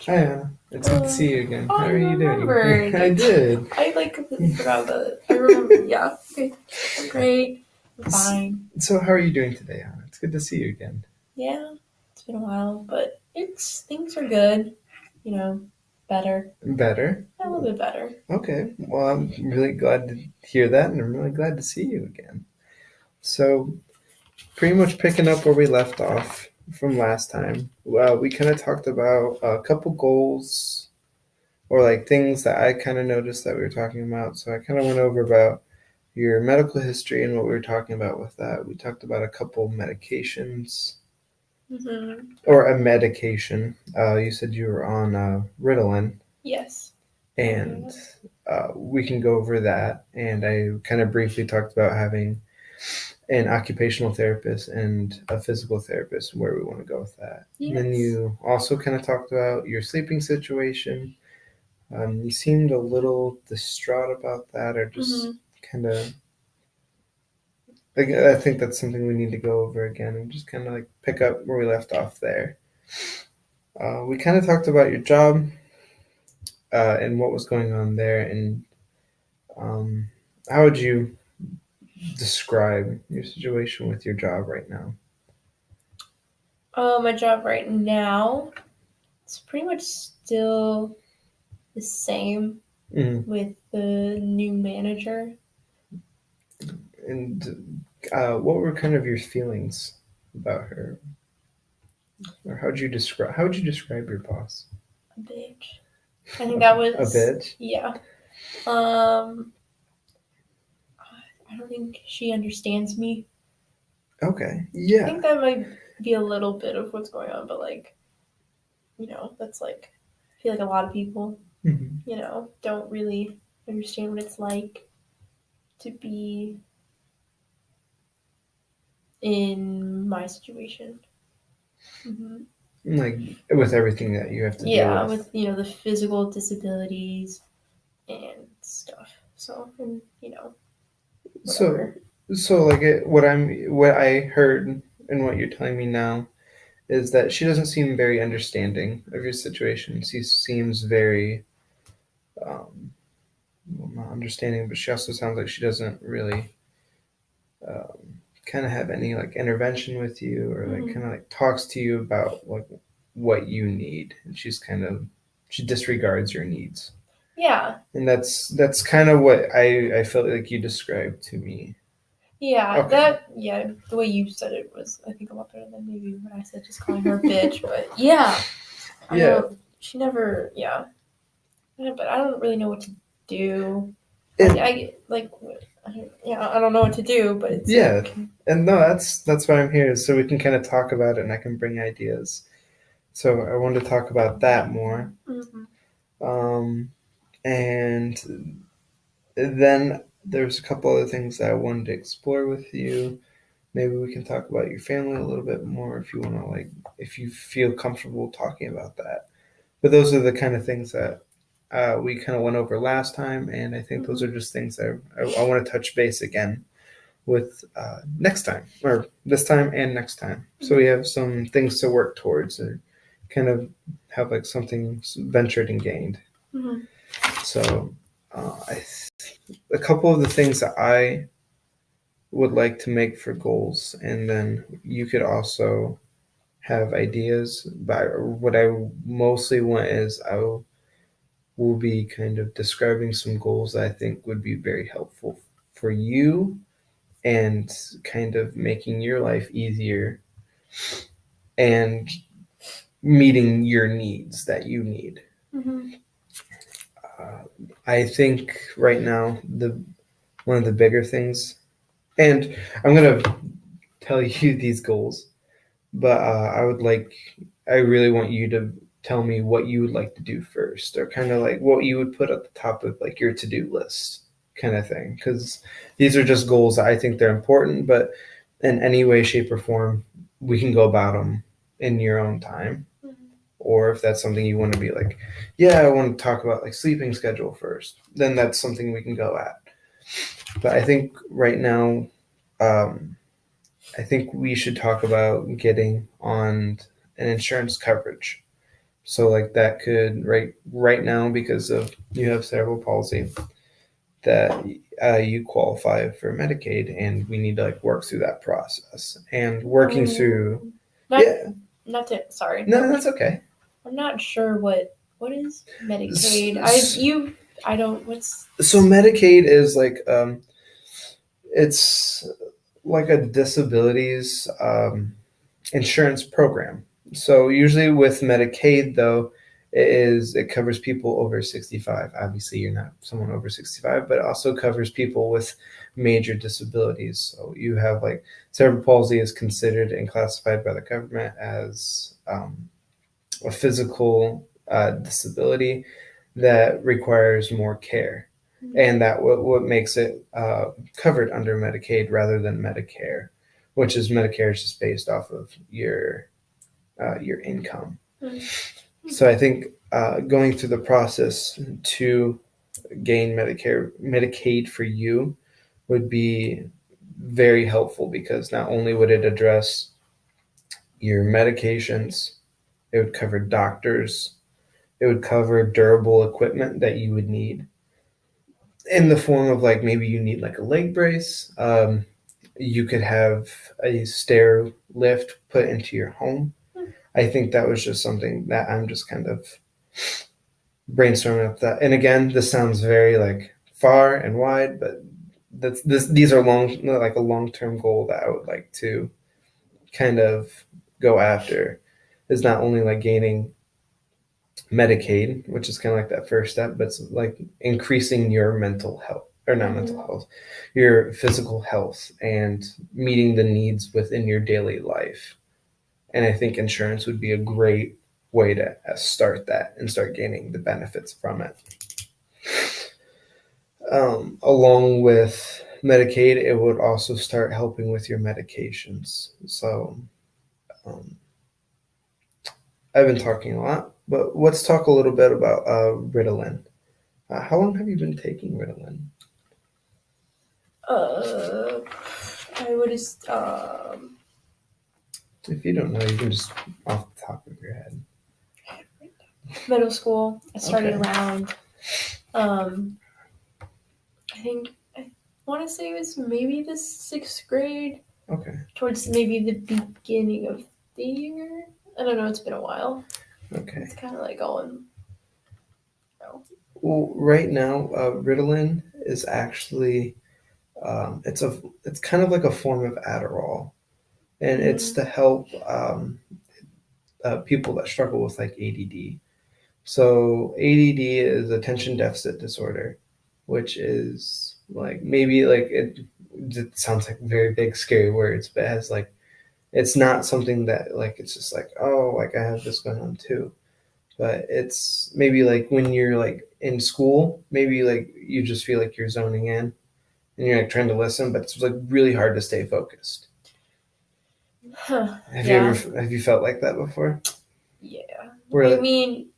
Hi Anna, it's good to see you again. Oh, How are you you doing? remembered. I did. I completely forgot about it. I remember. Yeah. Okay. I'm great. I'm S- fine. So, how are you doing today, Anna? It's good to see you again. Yeah. It's been a while, but things are good. You know, better. Better? A little bit better. Okay, well, I'm really glad to hear that, and I'm really glad to see you again. So, pretty much picking up where we left off from last time, we kind of talked about a couple goals or like things that I kind of noticed that we were talking about. So, I kind of went over about your medical history and what we were talking about with that. We talked about a couple medications Mm-hmm. or a medication. You said you were on Ritalin, Yes. and we can go over that. And I kind of briefly talked about having an occupational therapist and a physical therapist, and where we want to go with that. And then Yes. you also kind of talked about your sleeping situation. You seemed a little distraught about that, or just Mm-hmm. kind of. I think that's something we need to go over again and just kind of like pick up where we left off there. We kind of talked about your job and what was going on there, and um, how would you describe your situation with your job right now? My job right now, it's pretty much still the same Mm. with the new manager. And what were kind of your feelings about her, or how would you describe your boss? A bitch. I think that A was bitch. yeah. Um, I don't think she understands me. Okay. I Yeah. think that might be a little bit of what's going on, but that's like, I feel like a lot of people, Hmm. don't really understand what it's like to be in my situation. Hmm. Like with everything that you have to deal Yeah, with. with, the physical disabilities and stuff. So, and, So, whatever. what I heard and what you're telling me now is that she doesn't seem very understanding of your situation. She seems very, um, well, not understanding, but she also sounds like she doesn't really kind of have any like intervention with you or like Hmm. kind of like talks to you about like what you need. And she disregards your needs, Yeah, and that's kind of what I felt like you described to me. yeah, Okay. the way you said it was, I think, a lot better than maybe when I said just calling her a bitch, but yeah, I Yeah. don't, she never, yeah, but I don't really know what to do. And Like, I don't know what to do, but it's yeah, like, and no, that's why I'm here, so we can kind of talk about it, and I can bring ideas. So I wanted to talk about that more, mm-hmm. um, and then there's a couple other things that I wanted to explore with you. Maybe we can talk about your family a little bit more if you want to, like, if you feel comfortable talking about that. But those are the kind of things that we kind of went over last time, and I think those Mm-hmm. are just things that I want to touch base again with next time, or this time and next time. So we Mm-hmm. have some things to work towards and kind of have like something ventured and gained. Mm-hmm. So a couple of the things that I would like to make for goals, and then you could also have ideas. But what I mostly want is will be kind of describing some goals that I think would be very helpful for you and kind of making your life easier and meeting your needs that you need. Mm-hmm. Uh, I think right now the one of the bigger things, and I'm gonna tell you these goals, but I really want you to tell me what you would like to do first, or kind of like what you would put at the top of like your to do list, kind of thing. Because these are just goals that I think they're important, but in any way, shape, or form, we can go about them in your own time. Mm-hmm. Or if that's something you want to be like, yeah, I want to talk about like sleeping schedule first, then that's something we can go at. But I think right now, um, I think we should talk about getting on an insurance coverage. So like that could right now, because of you have cerebral palsy, that you qualify for Medicaid, and we need to like work through that process and working through. Not, Yeah, not to. Sorry, no, that's okay. I'm not sure what is Medicaid. S- I don't. What's So Medicaid is like it's like a disabilities insurance program. So usually with Medicaid, though, it covers people over 65. Obviously, you're not someone over 65, but it also covers people with major disabilities. So you have like cerebral palsy is considered and classified by the government as a physical disability that requires more care. And that what makes it covered under Medicaid rather than Medicare, which is Medicare is just based off of your income. So I think going through the process to gain Medicaid for you would be very helpful, because not only would it address your medications, it would cover doctors, it would cover durable equipment that you would need in the form of like maybe you need like a leg brace. You could have a stair lift put into your home. I think that was just something that I'm just kind of brainstorming up that. And again, this sounds very like far and wide, but these are like a long-term goal that I would like to kind of go after, is not only like gaining Medicaid, which is kind of like that first step, but it's like increasing your mental health, or not mental health, your physical health, and meeting the needs within your daily life. And I think insurance would be a great way to start that and start gaining the benefits from it. Along with Medicaid, it would also start helping with your medications. So um, I've been talking a lot, but let's talk a little bit about Ritalin. How long have you been taking Ritalin? I would If you don't know, you can just off the top of your head. middle school. I started Okay. around. I think I want to say it was maybe the 6th grade. Okay. Towards maybe the beginning of the year. I don't know. It's been a while. Okay. It's kind of like going. Well, right now, Ritalin is actually it's kind of like a form of Adderall, and it's to help people that struggle with like ADD. So ADD is attention deficit disorder, which is like maybe like it sounds like very big scary words, but it has like it's not something that like it's just like, oh, like I have this going on too. But it's maybe like when you're like in school, maybe like you just feel like you're zoning in and you're like trying to listen, but it's like really hard to stay focused. Huh. Have you felt like that before? Yeah. Where I mean,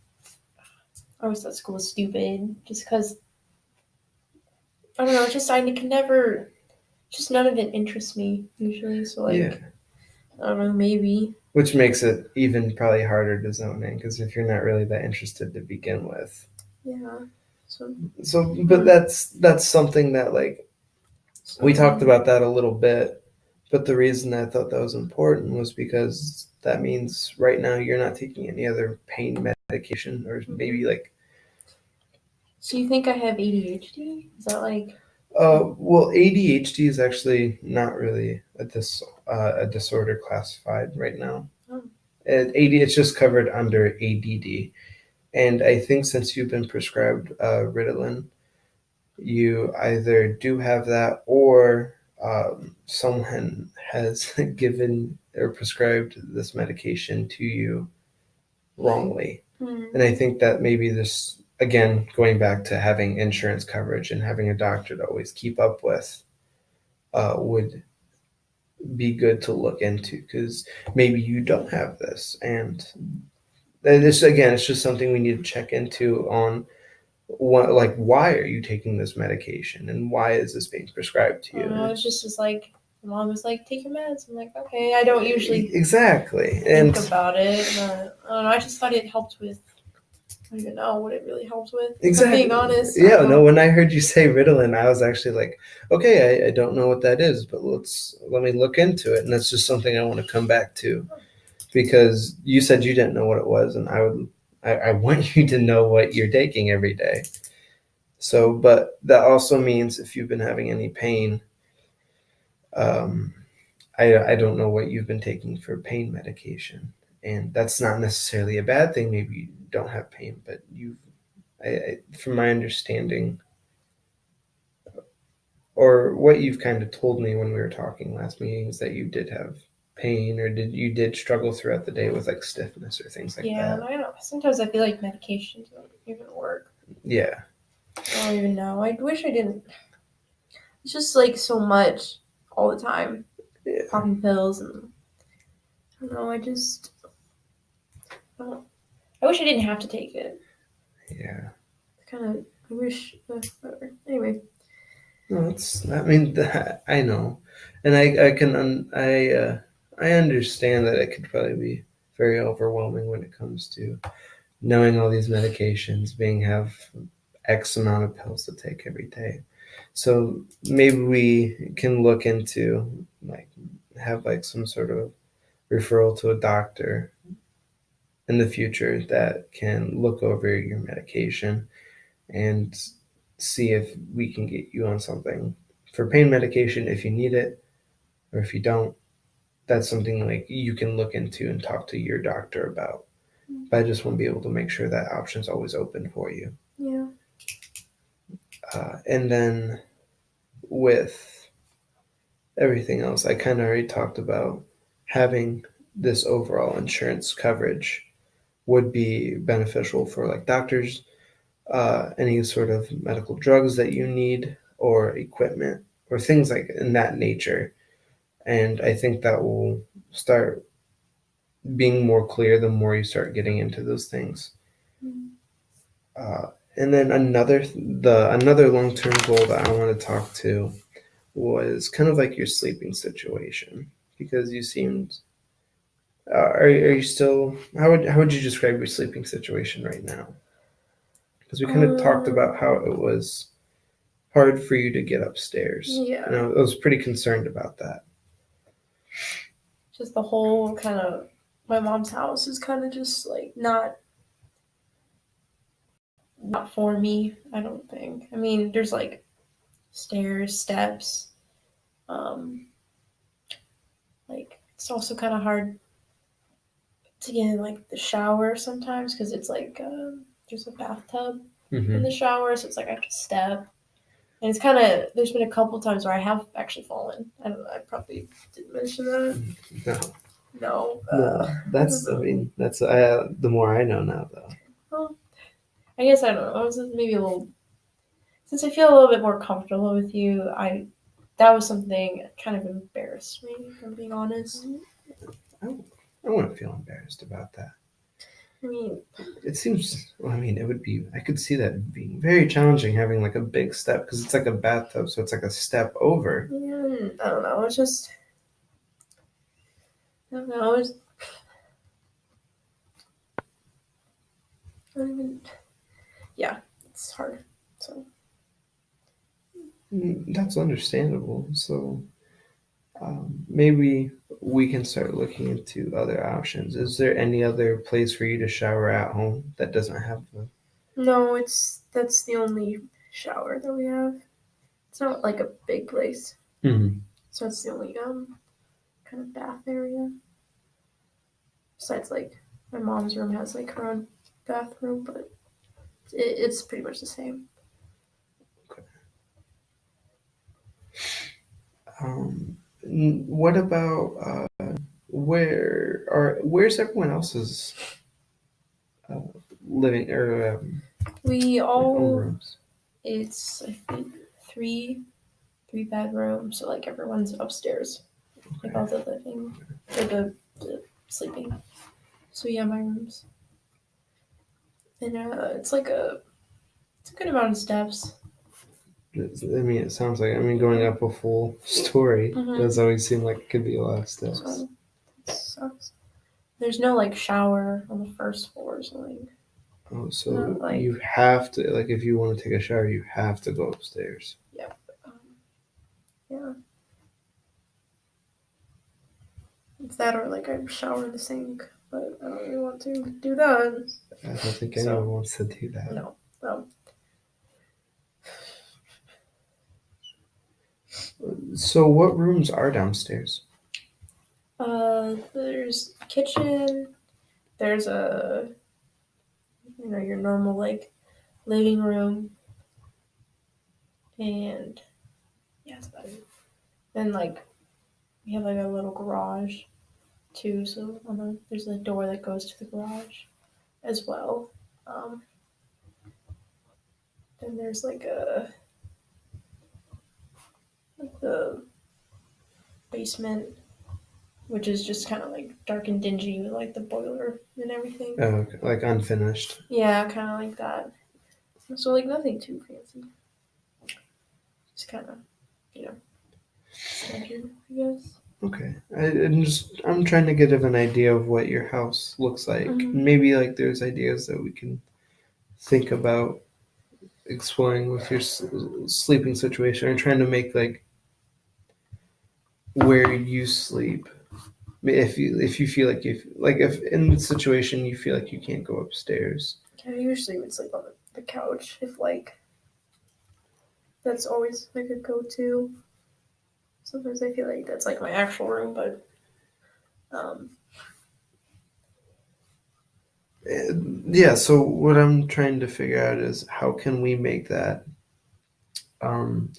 I always thought school was stupid just because, I don't know, just I can never, just none of it interests me usually. So, like, yeah, I don't know, maybe. which makes it even probably harder to zone in, because if you're not really that interested to begin with. Yeah. So, but that's something that like we talked about that a little bit. But the reason I thought that was important was because that means right now you're not taking any other pain medication, or maybe like. So you think I have ADHD? Is that like? Well, ADHD is actually not really a disorder classified right now. Oh. It's just covered under ADD, and I think since you've been prescribed Ritalin, you either do have that, or someone has given or prescribed this medication to you wrongly. And I think that maybe this, again, going back to having insurance coverage and having a doctor to always keep up with, would be good to look into, because maybe you don't have this. And this, again, it's just something we need to check into on what, like, why are you taking this medication and why is this being prescribed to you? It's just like My mom was like, "Take your meds." I'm like, "Okay." I don't usually exactly, think about it. I don't know. I just thought it helped with. I don't even know what it really helps with. If exactly. I'm being honest. Yeah, no. When I heard you say Ritalin, I was actually like, okay, I don't know what that is, but let me look into it, and that's just something I want to come back to, because you said you didn't know what it was, and I want you to know what you're taking every day. So, but that also means if you've been having any pain, um, I don't know what you've been taking for pain medication, and that's not necessarily a bad thing. Maybe you don't have pain, but from my understanding, or what you've kind of told me when we were talking last meeting, is that you did have pain, or did struggle throughout the day with like stiffness or things like Yeah, that. I don't know. Sometimes I feel like medications don't even work. Yeah. I don't even know. I wish I didn't. It's just like so much all the time. Yeah. Popping pills and I don't know. I just. I wish I didn't have to take it. Yeah. Kind of. I wish. Whatever. Anyway. No, I mean, I know, and I understand that it could probably be very overwhelming when it comes to knowing all these medications, have X amount of pills to take every day. So maybe we can look into like have like some sort of referral to a doctor in the future that can look over your medication and see if we can get you on something for pain medication if you need it, or if you don't, that's something like you can look into and talk to your doctor about. But I just want to be able to make sure that option's always open for you. Yeah. And then with everything else, I kind of already talked about having this overall insurance coverage would be beneficial for like doctors, any sort of medical drugs that you need, or equipment, or things like in that nature. And I think that will start being more clear the more you start getting into those things. Mm. And then another long term goal that I want to talk to was kind of like your sleeping situation, because you seemed. Are you still? How would you describe your sleeping situation right now? Because we kind of talked about how it was hard for you to get upstairs. Yeah. And I was pretty concerned about that. Just the whole kind of. My mom's house is kind of just like not for me. I don't think. I mean, there's like stairs, steps. Like it's also kind of hard to get in like the shower sometimes because it's like there's a bathtub in the shower, so it's like I have to step. And it's kind of there's been a couple times where I have actually fallen. I don't know. I probably didn't mention that. No. No. That's. I mean, that's the more I know now, though. Well, I guess I don't know. I was maybe a little since I feel a little bit more comfortable with you. That was something that kind of embarrassed me. If I'm being honest. I wouldn't feel embarrassed about that. I mean, it seems. Well, I mean, it would be. I could see that being very challenging, having like a big step, because it's like a bathtub, so it's like a step over. Yeah, I don't know. It's just. I don't know. It's, I don't even. Yeah, it's hard. So. That's understandable. So maybe we can start looking into other options. Is there any other place for you to shower at home that doesn't have a... No, that's the only shower that we have. It's not like a big place, so it's the only kind of bath area. Besides, like my mom's room has like her own bathroom, but it's pretty much the same. Okay. What about where's everyone else's living or We own all rooms? it's I think three bedrooms, so like everyone's upstairs, like all the living or the sleeping. So yeah, my rooms, and it's a good amount of steps. I mean, it sounds like, going up a full story does always seem like it could be a lot of steps. So, it sucks. There's no like shower on the first floor or something. Oh, so you have to, like, if you want to take a shower, you have to go upstairs. Yep. Yeah. It's that or like I shower in the sink, but I don't really want to do that. I don't think anyone wants to do that. No. So what rooms are downstairs? There's a kitchen. There's a, your normal like living room, and yeah, that's about it. Then like we have like a little garage too. So there's a door that goes to the garage as well. Then there's like the basement, which is just kind of like dark and dingy with like the boiler and everything. Oh, like unfinished. Yeah, kind of like that. So like nothing too fancy. Just kind of, standard, I guess. Okay, I'm trying to get an idea of what your house looks like. Mm-hmm. Maybe like there's ideas that we can think about exploring with your sleeping situation, or trying to make like where you sleep. If you feel like if in the situation you feel like you can't go upstairs. I usually would sleep on the couch if like that's always like a go-to. Sometimes I feel like that's like my actual room, but yeah. So what I'm trying to figure out is how can we make that an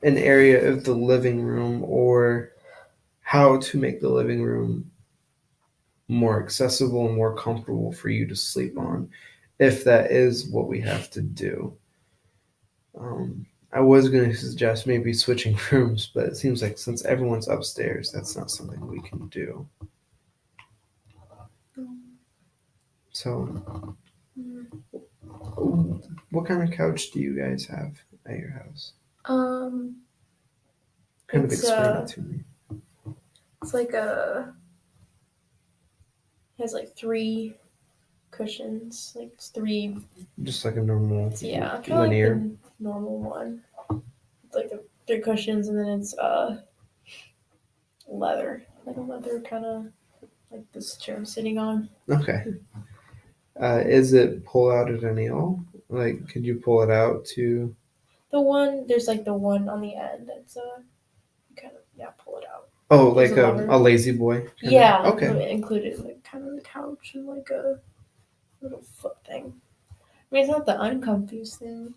area of the living room, or how to make the living room more accessible and more comfortable for you to sleep on, if that is what we have to do. I was going to suggest maybe switching rooms, but it seems like since everyone's upstairs, that's not something we can do. So, what kind of couch do you guys have at your house? Kind of explain it to me. It's like it has like 3 cushions, like it's 3. Just like a normal, linear, like the normal one. It's like the 3 cushions, and then it's leather, like a leather kind of like this chair I'm sitting on. Okay. Is it pull out at any all? Like, could you pull it out to? There's like the one on the end that's kind of pull it out. Oh, like a lazy boy? Yeah. Okay. Included like kind of the couch and like a little foot thing. I mean, it's not the uncomfiest thing.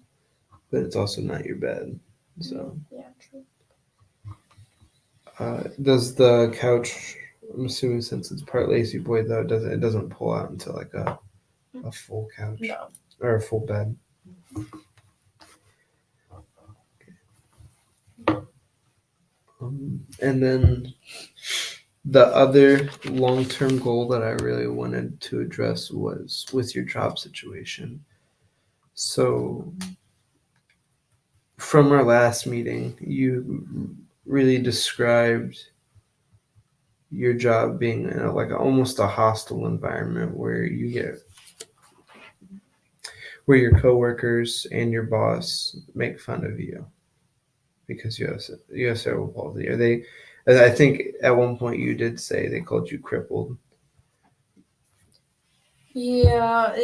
But it's also not your bed. So. Yeah, true. Does the couch, I'm assuming since it's part lazy boy though, it doesn't pull out into like a full couch? No. Or a full bed? And then the other long-term goal that I really wanted to address was with your job situation. So from our last meeting, you really described your job being in like almost a hostile environment where your coworkers and your boss make fun of you because you have cerebral palsy. I think at one point you did say they called you crippled. Yeah,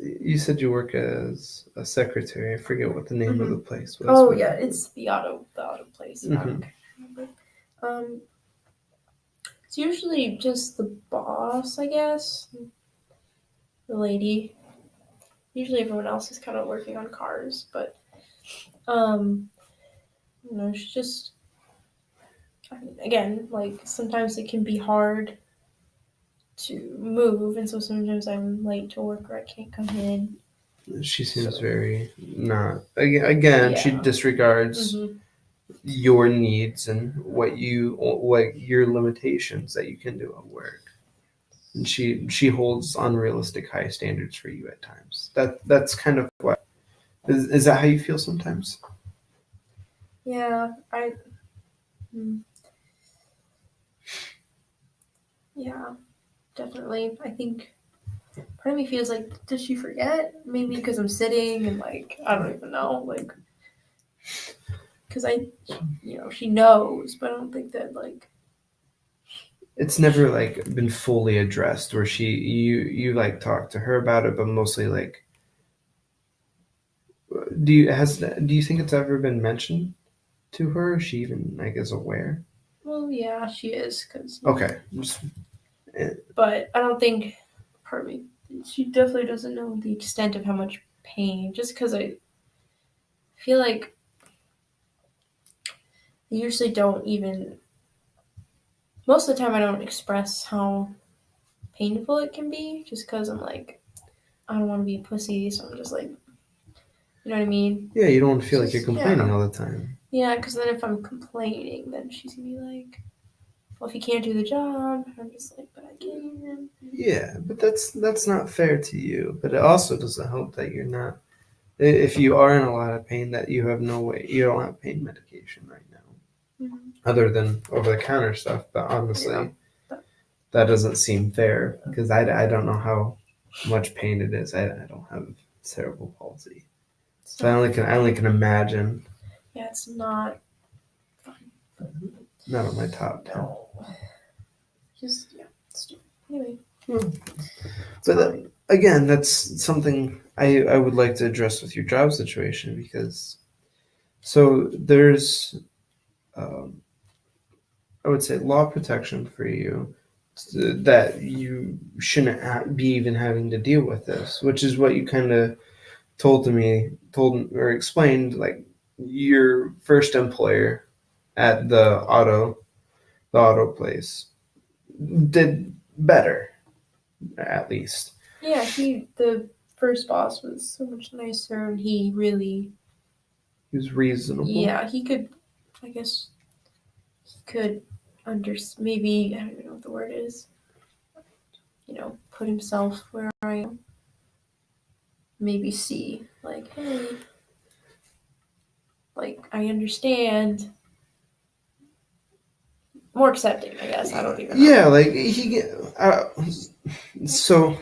You said you work as a secretary. I forget what the name of the place was. Oh yeah, it's the auto place. Mm-hmm. It's usually just the boss, I guess. The lady. Usually everyone else is kind of working on cars, but she's just, again, like sometimes it can be hard to move, and so sometimes I'm late to work or I can't come in. She seems very not. Again, she disregards your needs and what your limitations that you can do at work. and she holds unrealistic high standards for you at times. That's kind of what is that how you feel sometimes? Yeah, yeah, definitely. I think part of me feels like, does she forget? Maybe because I'm sitting and like I don't even know, like because she knows, but I don't think that like it's never like been fully addressed where you like talk to her about it, but mostly like do you think it's ever been mentioned to her? Is she even like is aware? Well, yeah, she is because Okay. but I don't think part of me she definitely doesn't know the extent of how much pain. Just because I feel like I usually don't even most of the time I don't express how painful it can be just because I'm like I don't want to be a pussy, so I'm just like you know what I mean? Yeah, you don't want to feel like you're Just complaining all the time. Yeah, because then if I'm complaining, then she's gonna be like, "Well, if you can't do the job," I'm just like, "But I can." Yeah, but that's not fair to you. But it also doesn't help that you're not. If you are in a lot of pain, that you have no way. You don't have pain medication right now, other than over the counter stuff. But honestly, that doesn't seem fair because I don't know how much pain it is. I don't have cerebral palsy, so I only can imagine. Yeah, it's not fun. Not on my top 10. No. Just stupid. Anyway. But again, that's something I would like to address with your job situation because so there's I would say law protection for you that you shouldn't be even having to deal with this, which is what you kind of told or explained like your first employer at the auto place did better at least. Yeah, the first boss was so much nicer, and he was reasonable. Yeah, he could. I guess he could maybe I don't even know what the word is. Put himself where I am. Maybe see like, hey, like I understand. More accepting, I guess. I don't even know. Yeah, like so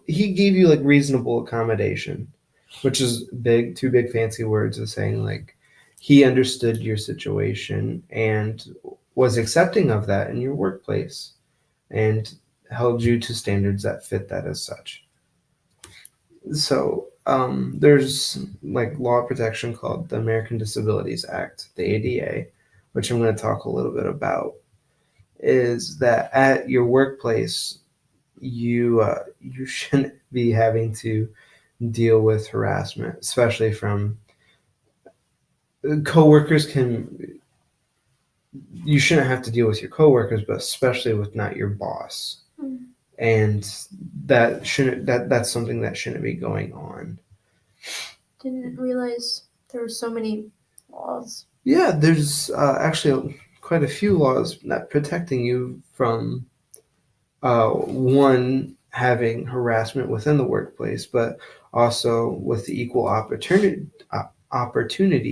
he gave you like reasonable accommodation, which is two big fancy words of saying like he understood your situation and was accepting of that in your workplace and held you to standards that fit that as such. So there's like law protection called the American Disabilities Act, the ADA, which I'm going to talk a little bit about. Is that at your workplace you shouldn't be having to deal with harassment, especially from coworkers. You shouldn't have to deal with your coworkers, but especially with not your boss. And that's something that shouldn't be going on. Didn't realize there were so many laws. Yeah, there's actually quite a few laws that protecting you from one having harassment within the workplace, but also with the Equal Opportunity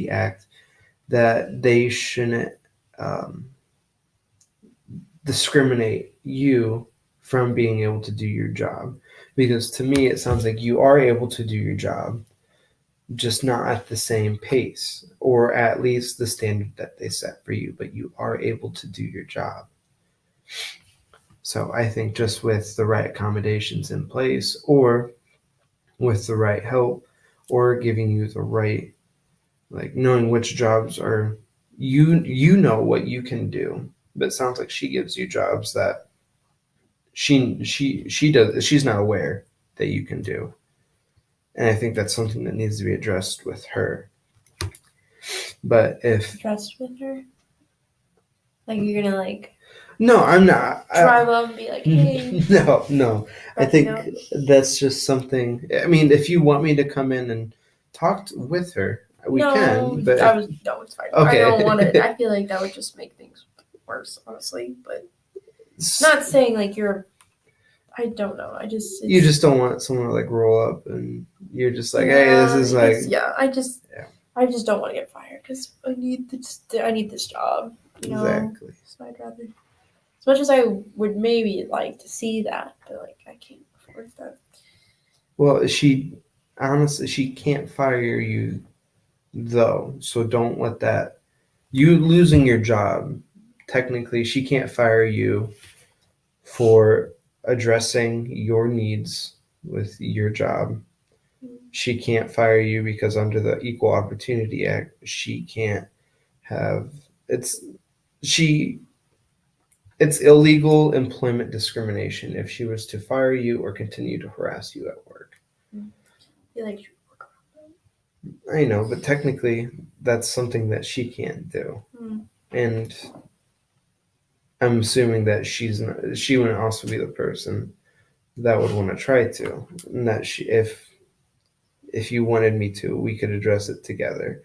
Act that they shouldn't discriminate you from being able to do your job. Because to me, it sounds like you are able to do your job, just not at the same pace or at least the standard that they set for you, but you are able to do your job. So I think just with the right accommodations in place or with the right help or giving you the right, like knowing which jobs are, you know what you can do. But it sounds like she gives you jobs that she's not aware that you can do. And I think that's something that needs to be addressed with her. But if addressed with her, like you're gonna like no, I'm not drive up and be like, hey. No. I think that's just something. I mean, if you want me to come in and talk with her, we can. But it's fine. Okay. I don't want to. I feel like that would just make things worse, honestly. But not saying like you're. I don't know. You just don't want someone to like roll up and you're just like, hey, this is like. I just don't want to get fired because I need this job. You know? Exactly. So I'd rather, as much as I would maybe like to see that, but like I can't afford that. Well, she can't fire you though, so don't let that. You losing your job, technically, she can't fire you for addressing your needs with your job. She can't fire you because under the Equal Opportunity Act, she can't have it's illegal employment discrimination if she was to fire you or continue to harass you at work. I know, but technically that's something that she can't do. And I'm assuming that she wouldn't also be the person that would want to try to. And that if you wanted me to, we could address it together.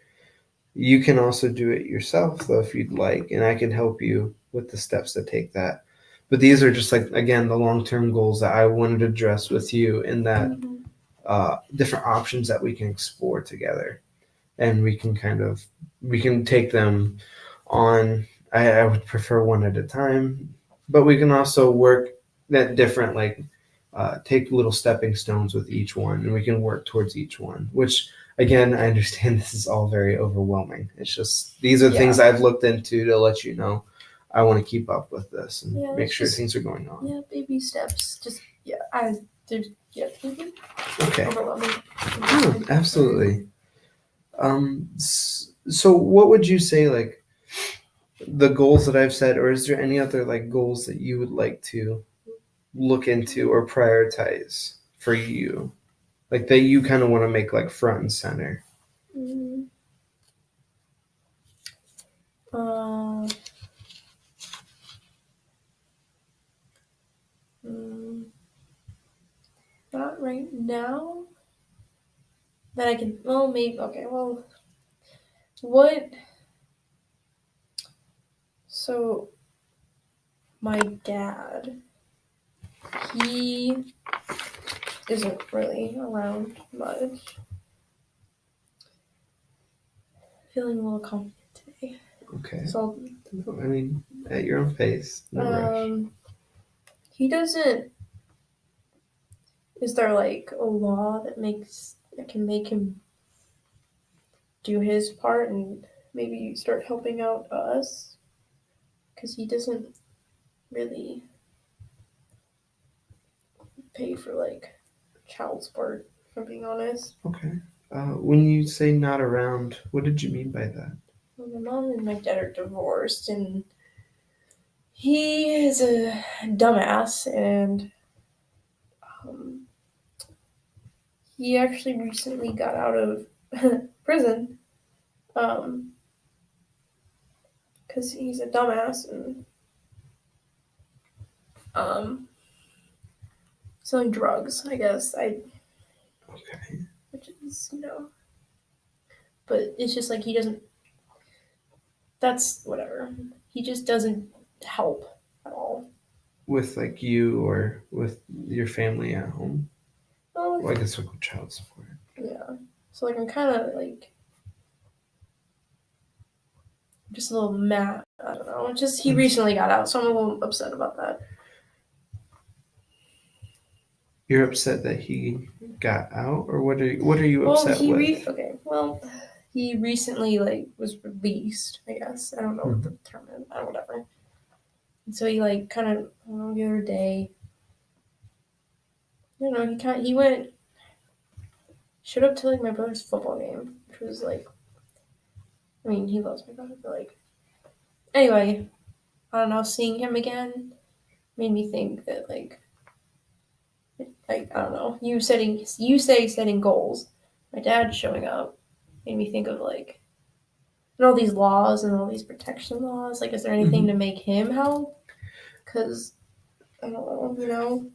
You can also do it yourself though if you'd like, and I can help you with the steps to take that. But these are just like, again, the long-term goals that I wanted to address with you, and that different options that we can explore together, and we can take them on. I would prefer one at a time, but we can also work at different, like take little stepping stones with each one, and we can work towards each one. Which, again, I understand this is all very overwhelming. It's just these are things I've looked into to let you know I want to keep up with this and make sure things are going on. Yeah, baby steps. Just Okay. Overwhelming. Oh, absolutely. So what would you say, like, the goals that I've said, or is there any other like goals that you would like to look into or prioritize for you, like that you kind of want to make like front and center? Not right now. That I can. Well, maybe. Okay. Well, what? So, my dad, he isn't really around much. Feeling a little confident today. Okay. So, I mean, at your own pace. No rush. He doesn't. Is there like a law that can make him do his part and maybe start helping out us? Because he doesn't really pay for like child support, if I'm being honest. Okay. When you say not around, what did you mean by that? Well, my mom and my dad are divorced, and he is a dumbass, and he actually recently got out of prison because he's a dumbass and selling drugs, I guess. Okay. Which is, but it's just like he doesn't. That's whatever. He just doesn't help at all. With like you or with your family at home? Well, I guess with child support. Yeah. So like I'm kind of like just a little mad. I don't know. Just he recently got out, so I'm a little upset about that. You're upset that he got out, or what are you upset with? Okay. Well, he recently like was released. I guess I don't know what the term is. Whatever. And so he like kind of the other day. He went. Showed up to like my brother's football game, which was like. I mean, he loves my brother, but like. Anyway, I don't know. Seeing him again made me think that like I don't know. You say setting goals. My dad showing up made me think of like and all these laws and all these protection laws. Like, is there anything to make him help? Because I don't know.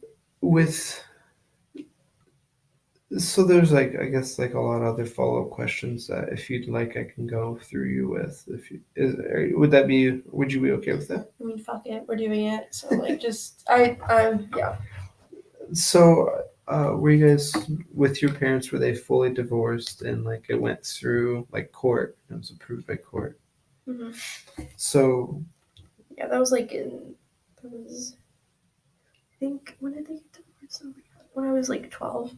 So there's like, I guess, like a lot of other follow-up questions that if you'd like, I can go through you with. Would you be okay with that? I mean, fuck it, we're doing it. So like, just yeah. So, were you guys with your parents? Were they fully divorced and like it went through like court? It was approved by court. Mm-hmm. So, yeah, that was like that was, I think, when did they get divorced? When I was like 12.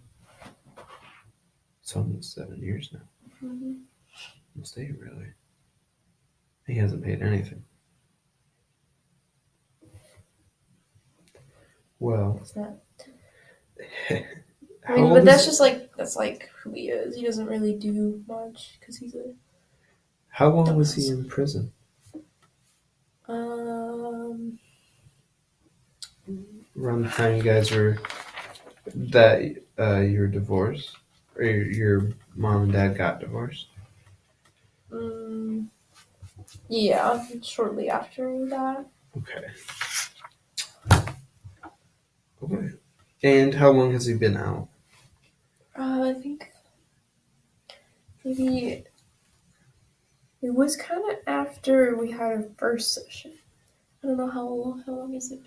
it's almost 7 years now. Mm-hmm. Almost 8, really. He hasn't paid anything. Well, What's that? how I mean, old but that's is? just like who he is. He doesn't really do much because he's a How long was he dumbass. in prison? Around the time you guys were that you were divorced, or your mom and dad got divorced. Yeah, shortly after that. Okay. Okay. And how long has he been out? I think maybe it was kind of after we had our first session. I don't know how long has it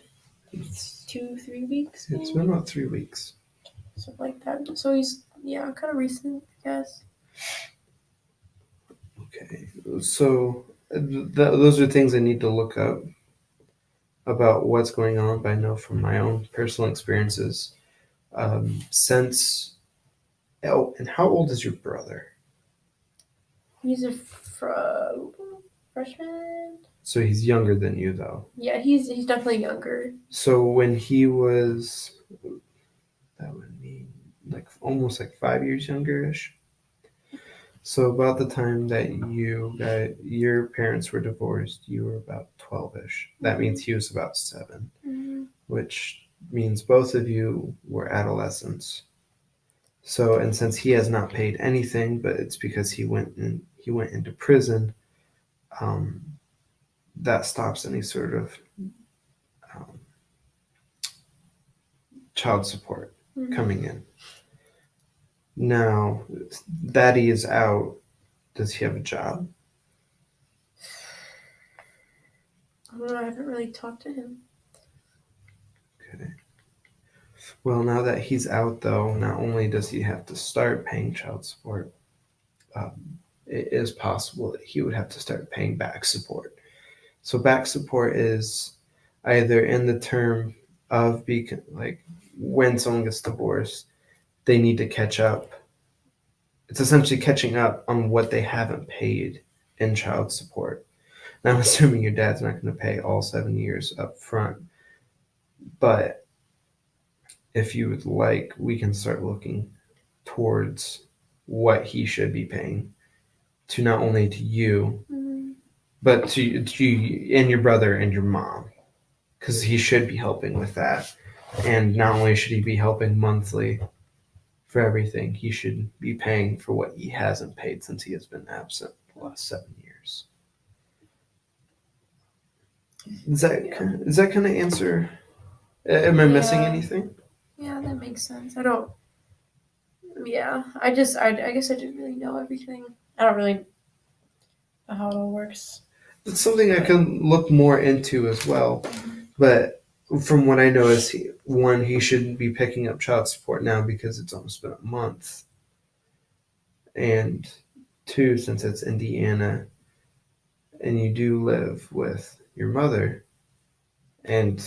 been? 2-3 weeks. It's been about 3 weeks. Something like that. So he's kind of recent, I guess. Okay. So those are things I need to look up about what's going on. But I know from my own personal experiences, since and how old is your brother? He's a freshman. So he's younger than you, though. Yeah, he's definitely younger. So when he was, that would mean like almost like 5 years younger-ish. So about the time that your parents were divorced, you were about 12-ish. That means he was about 7, which means both of you were adolescents. So, and since he has not paid anything, but it's because he went into prison, that stops any sort of um, child support coming in. Now that he is out, does he have a job? I don't know. I haven't really talked to him. Okay. Well, now that he's out, though, not only does he have to start paying child support, it is possible that he would have to start paying back support. So back support is either in the term of like when someone gets divorced, they need to catch up. It's essentially catching up on what they haven't paid in child support. Now, I'm assuming your dad's not going to pay all 7 years up front, but if you would like, we can start looking towards what he should be paying to not only to you, but to you and your brother and your mom, because he should be helping with that. And not only should he be helping monthly for everything, he should be paying for what he hasn't paid since he has been absent the last 7 years. Does that kind of answer? Am I missing anything? Yeah, that makes sense. I don't. Yeah, I guess I didn't really know everything. I don't really know how it all works. It's something I can look more into as well. But from what I know is he shouldn't be picking up child support now because it's almost been a month. And 2, since it's Indiana and you do live with your mother and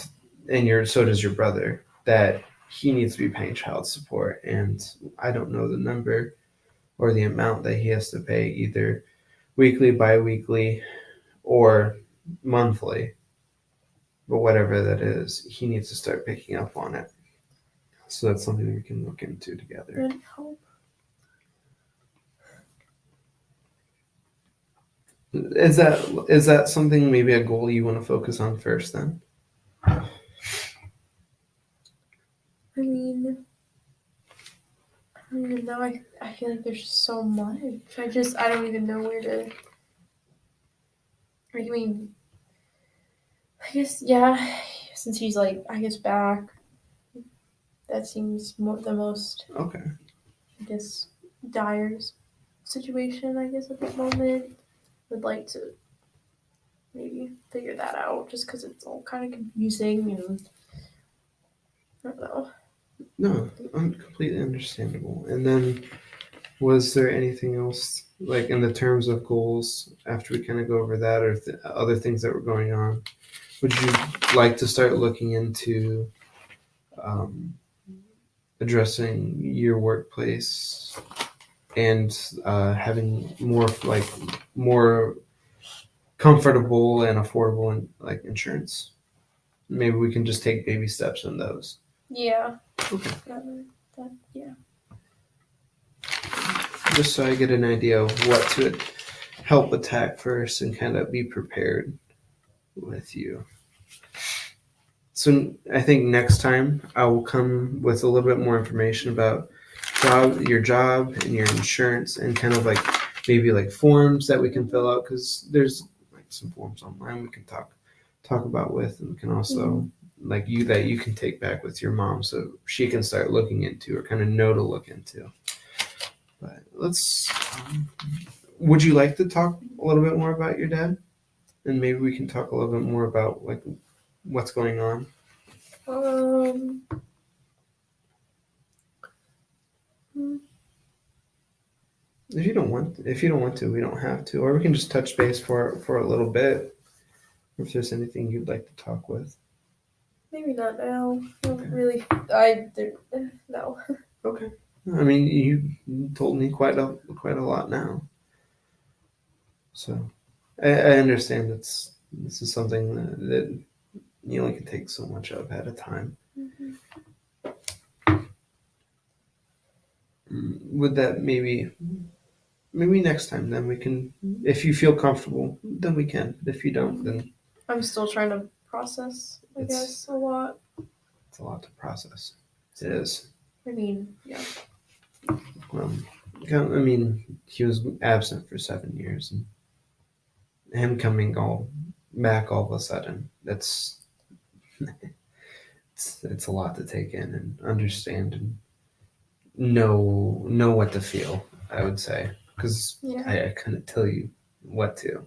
so does your brother, that he needs to be paying child support. And I don't know the number or the amount that he has to pay, either weekly, bi-weekly, or monthly. But whatever that is, he needs to start picking up on it. So that's something we can look into together. Good help. Is that something, maybe a goal you want to focus on first then? I mean, I don't even know. I feel like there's so much. I don't even know where to. I mean, I guess, yeah, since he's like, I guess, back, that seems the most, Okay. I guess, dire situation, I guess, at the moment. Would like to maybe figure that out just because it's all kind of confusing and I don't know. No, completely understandable. And then, was there anything else, like in the terms of goals, after we kind of go over that, or other things that were going on? Would you like to start looking into um, addressing your workplace and having more comfortable and affordable like insurance? Maybe we can just take baby steps in those. Yeah. Okay. Yeah. Just so I get an idea of what to help attack first and kind of be prepared with you. So I think next time I will come with a little bit more information about your job and your insurance, and kind of like maybe like forms that we can fill out, because there's like some forms online we can talk about with, and we can also like that you can take back with your mom so she can start looking into, or kind of know to look into. But let's. Would you like to talk a little bit more about your dad, and maybe we can talk a little bit more about like what's going on? If you don't want to, we don't have to, or we can just touch base for a little bit. If there's anything you'd like to talk with. Maybe not now. Really, no. Okay. I mean, you told me quite a lot now, so I understand this is something that you only can take so much of at a time. Mm-hmm. Would that maybe next time, then we can, if you feel comfortable, then we can. But if you don't, then I'm still trying to process, I guess, a lot. It's a lot to process. It is. I mean, yeah. Well, I mean, he was absent for 7 years, and him coming back all of a sudden, it's a lot to take in and understand and know what to feel, I would say, because I couldn't tell you what to.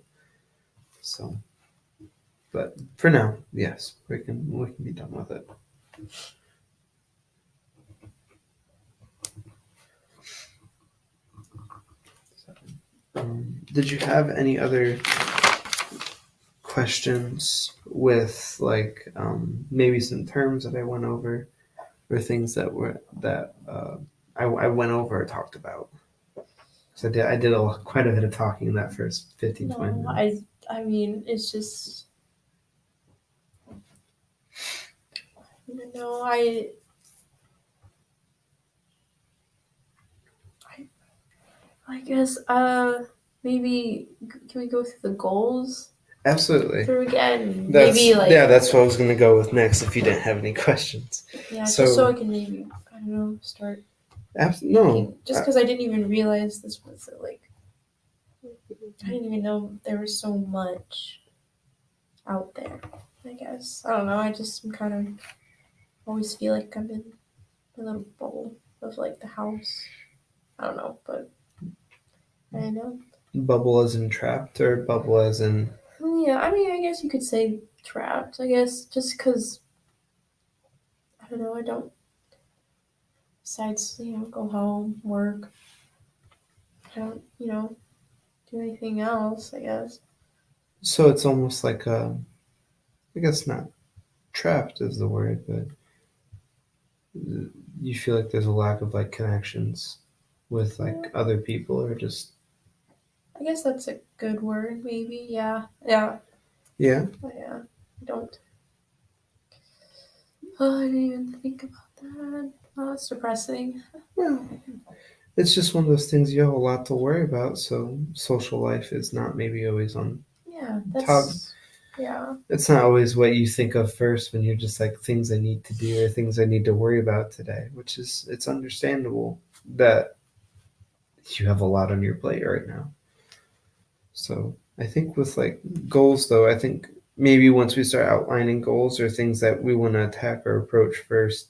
So, but for now, yes, we can be done with it. Did you have any other questions with like maybe some terms that I went over, or things that I went over or talked about? So I did quite a bit of talking in that first 15, 20 minutes. I mean, it's just, I guess, maybe, can we go through the goals? Absolutely. Through again, maybe like, yeah, that's what I was going to go with next. If you didn't have any questions, yeah, just so I can maybe, I don't know, start. No, just because I didn't even realize this was like, I didn't even know there was so much out there. I guess, I don't know. I just kind of always feel like I'm in a little bubble of like the house. I don't know, but I know. Bubble as in trapped, or bubble as in? Yeah, I mean, I guess you could say trapped. I guess just because, I don't know. I don't. Besides, go home, work. I don't, do anything else. I guess. So it's almost like I guess not trapped is the word, but you feel like there's a lack of like connections with like other people, or just? I guess that's a good word, maybe. Yeah. Yeah. Yeah. Yeah. I don't. Oh, I didn't even think about that. Oh, it's depressing. Well, it's just one of those things you have a lot to worry about. So social life is not maybe always on top. Yeah. It's not always what you think of first when you're just like, things I need to do or things I need to worry about today, which is, it's understandable that you have a lot on your plate right now. So I think with like goals though, I think maybe once we start outlining goals or things that we want to attack or approach first,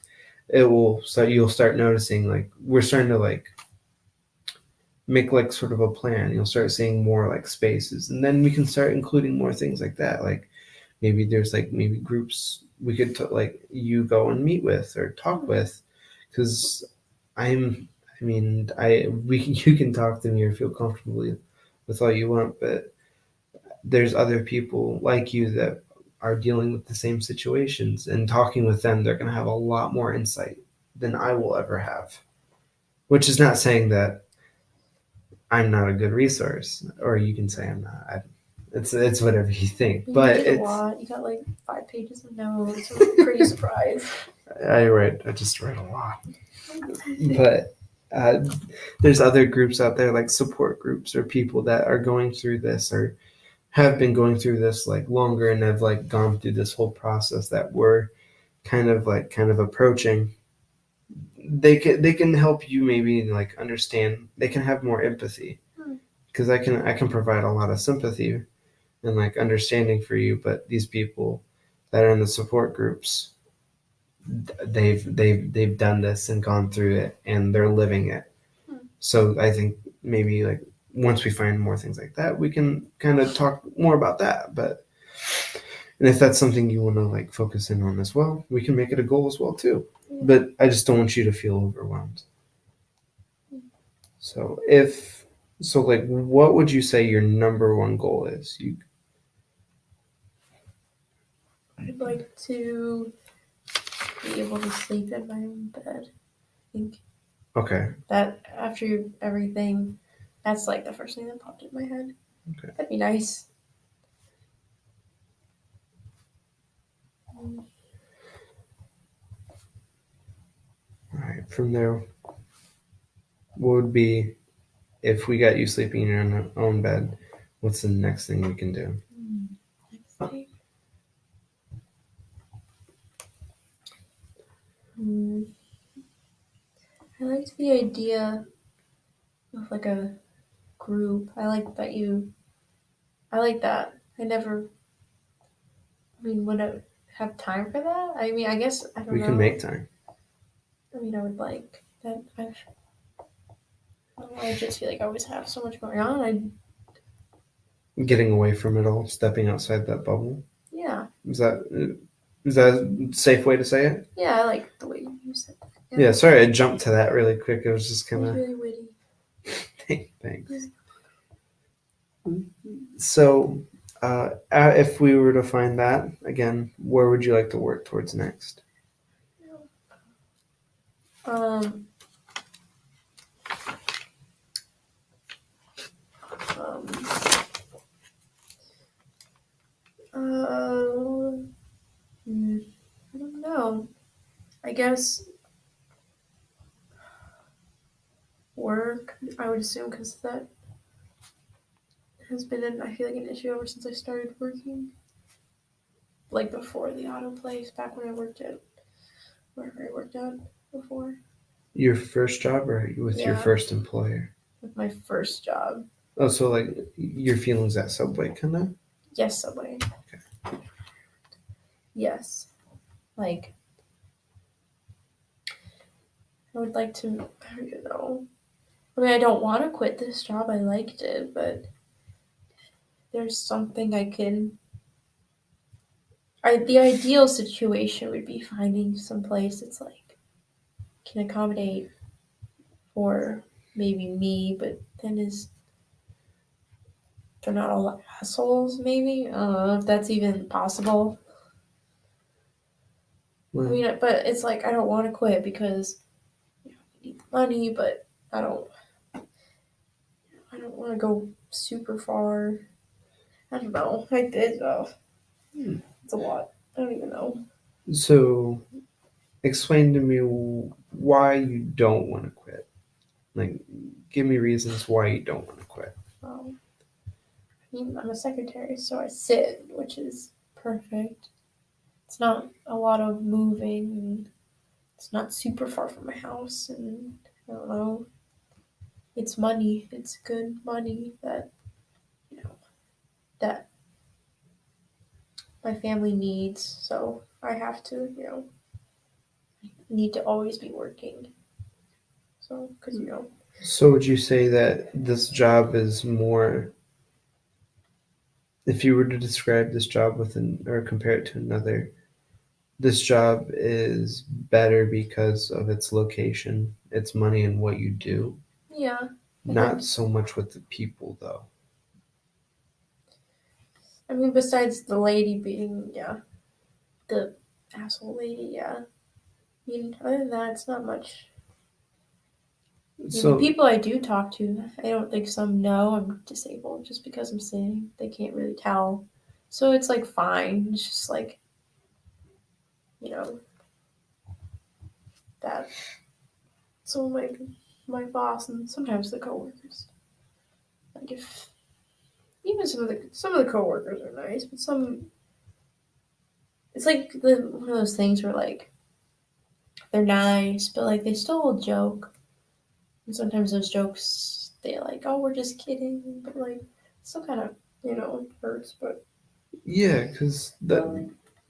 you'll start noticing like we're starting to like make like sort of a plan. You'll start seeing more like spaces, and then we can start including more things like that. Like maybe there's like maybe groups we could like you go and meet with or talk with, because you can talk to me or feel comfortably with all you want, but there's other people like you that are dealing with the same situations, and talking with them, they're going to have a lot more insight than I will ever have. Which is not saying that I'm not a good resource, or you can say I'm not. It's whatever you think. You but did a lot. You got like 5 pages of notes. I'm pretty surprised. I just write a lot. But there's other groups out there, like support groups, or people that are going through this or have been going through this like longer and have like gone through this whole process that we're kind of approaching. They can help you maybe like understand. They can have more empathy, because I can provide a lot of sympathy and like understanding for you. But these people that are in the support groups, they've done this and gone through it, and they're living it. So I think maybe like once we find more things like that, we can kind of talk more about that. And if that's something you want to like focus in on as well, we can make it a goal as well too. But I just don't want you to feel overwhelmed. So like, what would you say your number one goal is? I'd like to be able to sleep in my own bed. I think. Okay. That after everything, that's like the first thing that popped in my head. Okay. That'd be nice. All right. From there, what would be, if we got you sleeping in your own bed, what's the next thing we can do? Next thing. I liked the idea of like a group. I like that. Would I have time for that? I mean, I guess I don't know. We can make time. I mean, I would like that. I just feel like I always have so much going on. Getting away from it all, stepping outside that bubble. Yeah. Is that a safe way to say it? Yeah, I like the way you said that. Yeah, sorry, I jumped to that really quick. It was just kind of really witty. Thanks. So, if we were to find that again, where would you like to work towards next? I don't know. I guess work, I would assume, because that has been, I feel like, an issue ever since I started working. Like before the auto place, back when I worked at wherever I worked at before. Your first job, or with your first employer? With my first job. Oh, so like your feelings at Subway, kind of? Yes, Subway. Okay. Yes. Like, I would like to, I don't know. I mean, I don't want to quit this job. I liked it, but there's something I can. The ideal situation would be finding some place that's like can accommodate for maybe me, but then they're not all assholes. Maybe I don't know if that's even possible. Well, I mean, but it's like I don't want to quit because I need the money, but I don't want to go super far. I don't know. I did though. It's a lot. I don't even know. So, explain to me why you don't want to quit. Like, give me reasons why you don't want to quit. I mean, I'm a secretary, so I sit, which is perfect. It's not a lot of moving, and it's not super far from my house, and I don't know. It's money. It's good money that that my family needs. So I have to, need to always be working. So, because So would you say that this job is more, if you were to describe this job or compare it to another, this job is better because of its location, its money, and what you do. Yeah. Not so much with the people, though. I mean, besides the lady being, the asshole lady, I mean, other than that, it's not much. So the people I do talk to, I don't think some know I'm disabled just because I'm sitting. They can't really tell. So it's like fine. It's just like, that. So my boss and sometimes the coworkers. Like if even some of the coworkers are nice, but some it's like one of those things where like they're nice, but like they still will joke. And sometimes those jokes they like, oh, we're just kidding, but like still kind of hurts. But yeah, because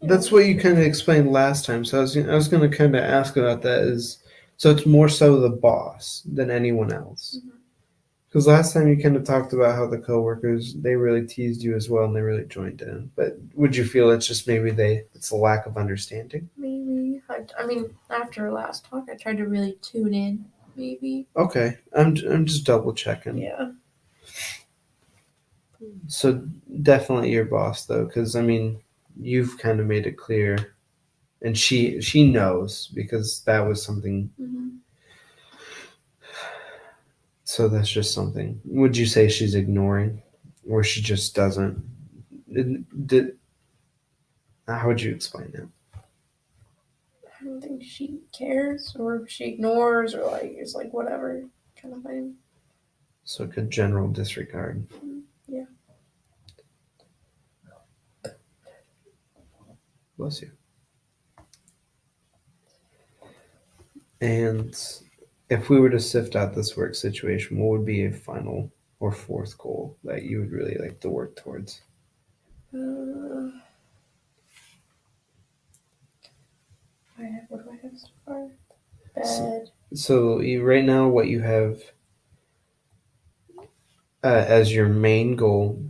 that's what you kind of explained last time. So I was going to kind of ask about that. So it's more so the boss than anyone else. Because last time you kind of talked about how the coworkers, they really teased you as well and they really joined in. But would you feel it's just maybe it's a lack of understanding? Maybe. I mean, after our last talk, I tried to really tune in. Maybe. Okay, I'm just double checking. Yeah. So definitely your boss though, because I mean, you've kind of made it clear, and she knows because that was something. Mm-hmm. So that's just something. Would you say she's ignoring, or she just doesn't? How would you explain it? I don't think she cares, or she ignores, or like it's like whatever kind of thing. So like a general disregard. Yeah. Bless you. And if we were to sift out this work situation, what would be a final or fourth goal that you would really like to work towards? What do I have so far? Bed. So right now, what you have as your main goal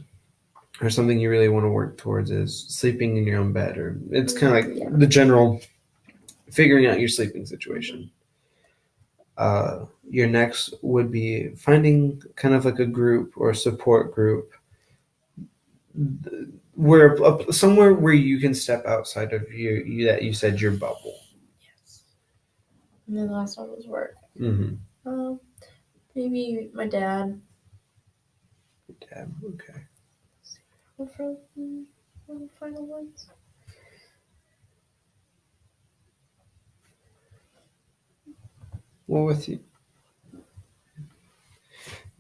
or something you really want to work towards is sleeping in your own bed, or it's kind of like the general figuring out your sleeping situation. Your next would be finding kind of like a group or a support group where somewhere where you can step outside of that you said your bubble. Yes. And then the last one was work. Mm-hmm. Maybe my dad. Dad, okay. What for the final ones? Well, with you,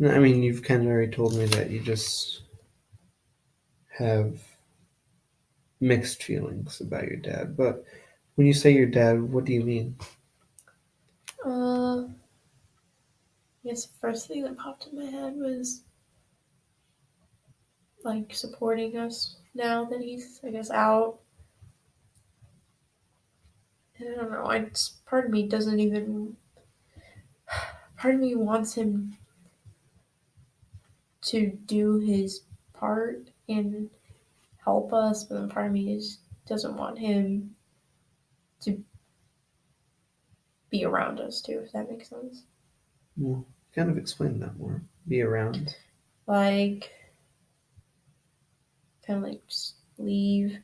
I mean, you've kind of already told me that you just have mixed feelings about your dad. But when you say your dad, what do you mean? I guess the first thing that popped in my head was like supporting us now that he's, I guess, out. And I don't know. Part of me doesn't even. Part of me wants him to do his part and help us, but then part of me doesn't want him to be around us too, if that makes sense. Well, kind of explain that more. Be around. Like, kind of like just leave.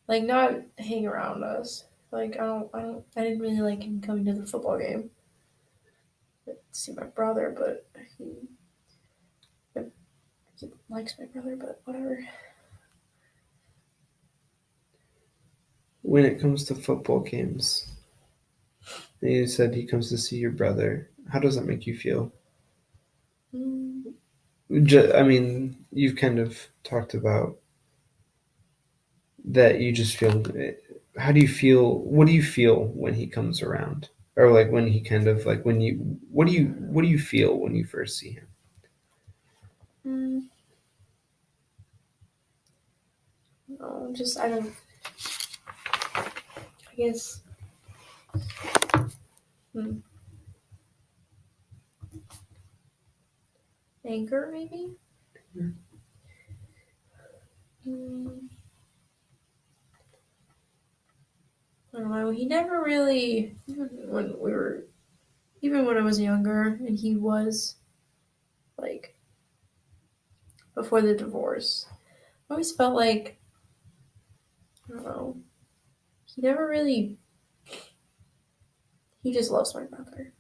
Like, not hang around us. Like, I didn't really like him coming to the football game. To see my brother, but he likes my brother, but whatever. When it comes to football games, you said he comes to see your brother. How does that make you feel? I mean, you've kind of talked about that you just feel. How do you feel? What do you feel when he comes around, or like when he kind of like when you? What do you feel when you first see him? No, just I don't. I guess. Anger, maybe. don't know. He never really, even when I was younger, and he was like before the divorce, I always felt like, I don't know, he never really, he just loves my brother.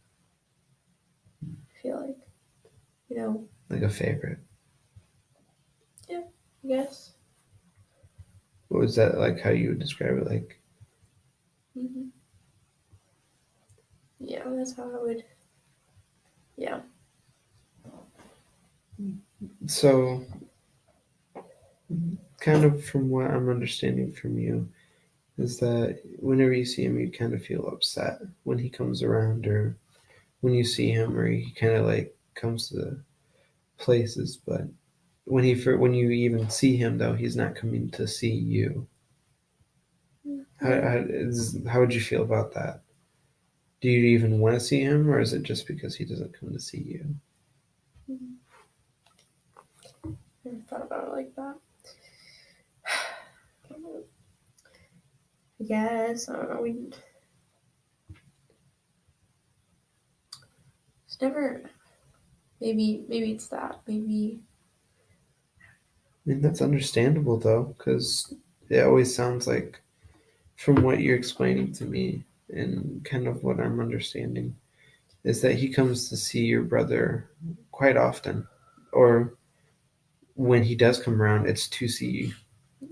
I feel like, like a favorite. Yeah, I guess. What was that like? How you would describe it? Like, yeah, that's how I would. Yeah. So, kind of from what I'm understanding from you, is that whenever you see him, you kind of feel upset when he comes around, or when you see him, or he kind of like comes to places. But when you even see him, though, he's not coming to see you. How would you feel about that? Do you even want to see him, or is it just because he doesn't come to see you? I never thought about it like that. I guess, I don't know, it's never, maybe it's that, maybe. I mean, that's understandable, though, because it always sounds like, from what you're explaining to me and kind of what I'm understanding, is that he comes to see your brother quite often. Or when he does come around, it's to see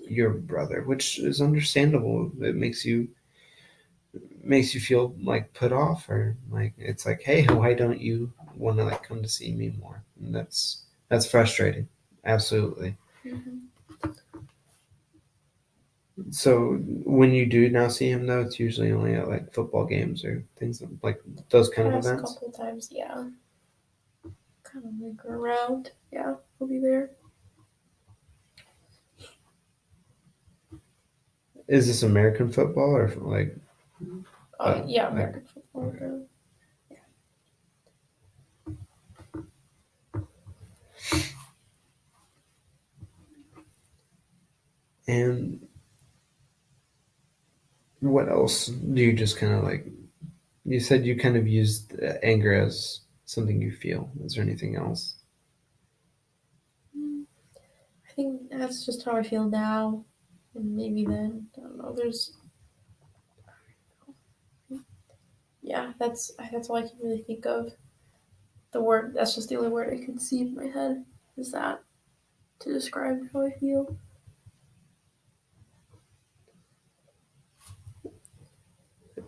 your brother, which is understandable. It makes you feel like put off, or like it's like, hey, why don't you want to like come to see me more? And that's frustrating. Absolutely. So when you do now see him, though, it's usually only at like football games or things like those kind of events. A couple times, yeah. Kind of like around, yeah, we'll be there. Is this American football or like? Yeah, American football. Okay. And what else do you just kind of like? You said you kind of used anger as something you feel. Is there anything else? I think that's just how I feel now, and maybe then, I don't know. That's all I can really think of. The word, that's just the only word I can see in my head, is that, to describe how I feel.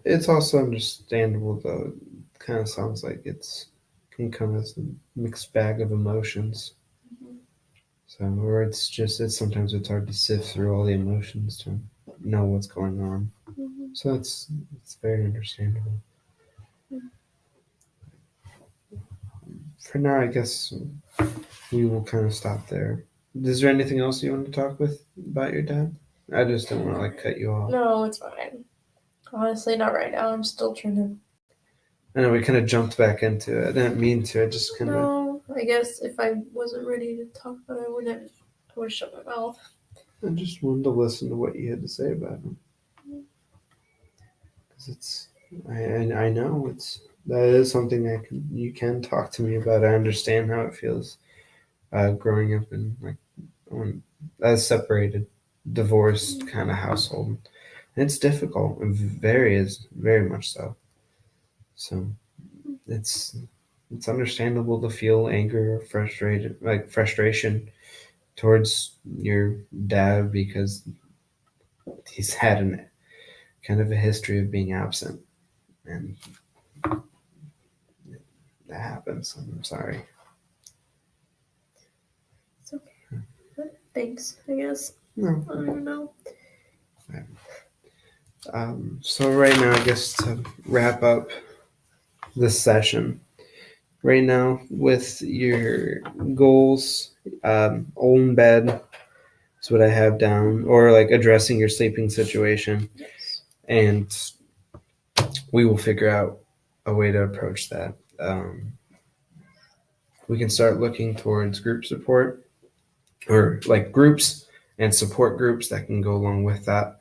It's also understandable, though. It kind of sounds like it's can come as a mixed bag of emotions. So, or it's sometimes it's hard to sift through all the emotions to know what's going on. So it's very understandable. For now, I guess we will kind of stop there. Is there anything else you want to talk about your dad? I just don't want to like cut you off. No, it's fine. Honestly, not right now. I'm still trying to. I know we kind of jumped back into it. I didn't mean to. I just kind of. No, I guess if I wasn't ready to talk about it, I would have shut my mouth. I just wanted to listen to what you had to say about him. Because I know that is something you can talk to me about. I understand how it feels growing up in like a separated, divorced kind of household. And it's difficult, and very much so. So it's understandable to feel anger, frustration towards your dad, because he's had an kind of a history of being absent, and that happens. I'm sorry. It's okay. But thanks, I guess. No. I don't even know. So right now, I guess to wrap up this session, right now with your goals, own bed is what I have down, or like addressing your sleeping situation. Yes. And we will figure out a way to approach that. We can start looking towards group support, or like groups and support groups that can go along with that.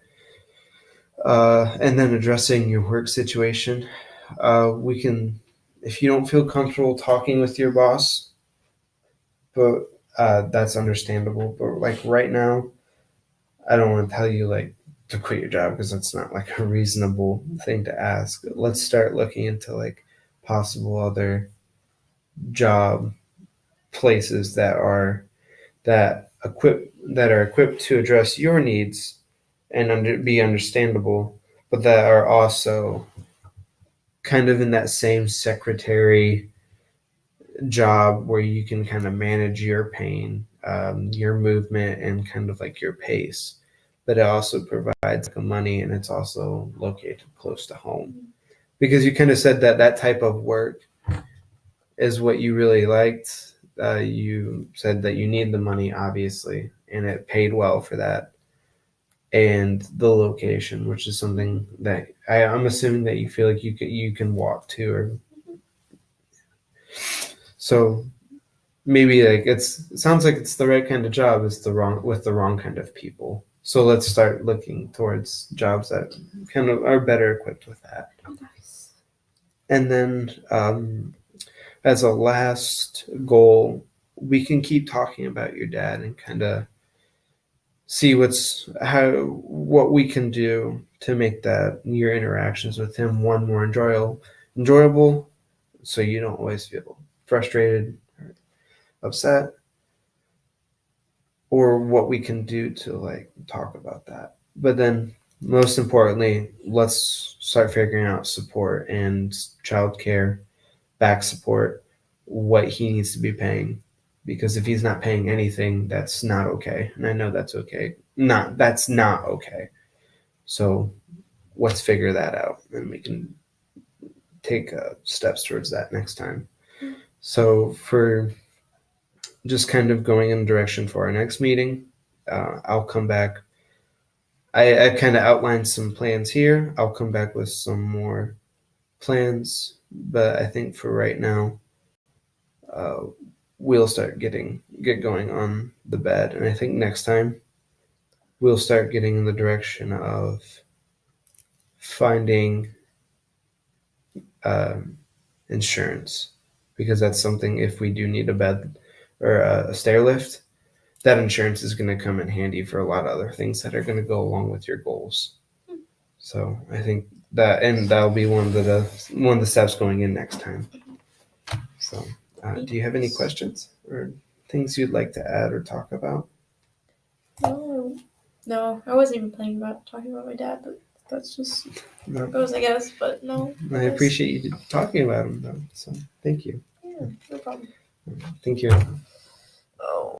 And then addressing your work situation. We can, if you don't feel comfortable talking with your boss, but that's understandable. But like right now, I don't want to tell you like to quit your job because that's not like a reasonable thing to ask. Let's start looking into like possible other job places that are equipped to address your needs and be understandable, but that are also kind of in that same secretary job where you can kind of manage your pain, your movement, and kind of like your pace. But it also provides like money, and it's also located close to home. Because you kind of said that that type of work is what you really liked. You said that you need the money, obviously, and it paid well for that. And the location, which is something that I'm assuming that you feel like you can walk to, or so maybe like it sounds like it's the right kind of job. It's the wrong kind of people. So let's start looking towards jobs that kind of are better equipped with that. Nice. And then as a last goal, we can keep talking about your dad and kind of see what we can do to make that your interactions with him one more enjoyable, so you don't always feel frustrated or upset, or what we can do to like talk about that. But then most importantly, let's start figuring out support and childcare, back support, what he needs to be paying. Because if he's not paying anything, that's not okay. And I know that's okay. That's not okay. So let's figure that out and we can take steps towards that next time. So for just kind of going in the direction for our next meeting, I'll come back. I kind of outlined some plans here. I'll come back with some more plans, but I think for right now, we'll get going on the bed, and I think next time we'll start getting in the direction of finding insurance, because that's something, if we do need a bed or a stair lift, that insurance is going to come in handy for a lot of other things that are going to go along with your goals. So I think that'll be one of the steps going in next time. So do you have any questions or things you'd like to add or talk about? No, I wasn't even planning about talking about my dad, but that's just how it goes, I guess. But no, I appreciate you talking about him, though. So thank you. Yeah, no problem. Thank you. Oh.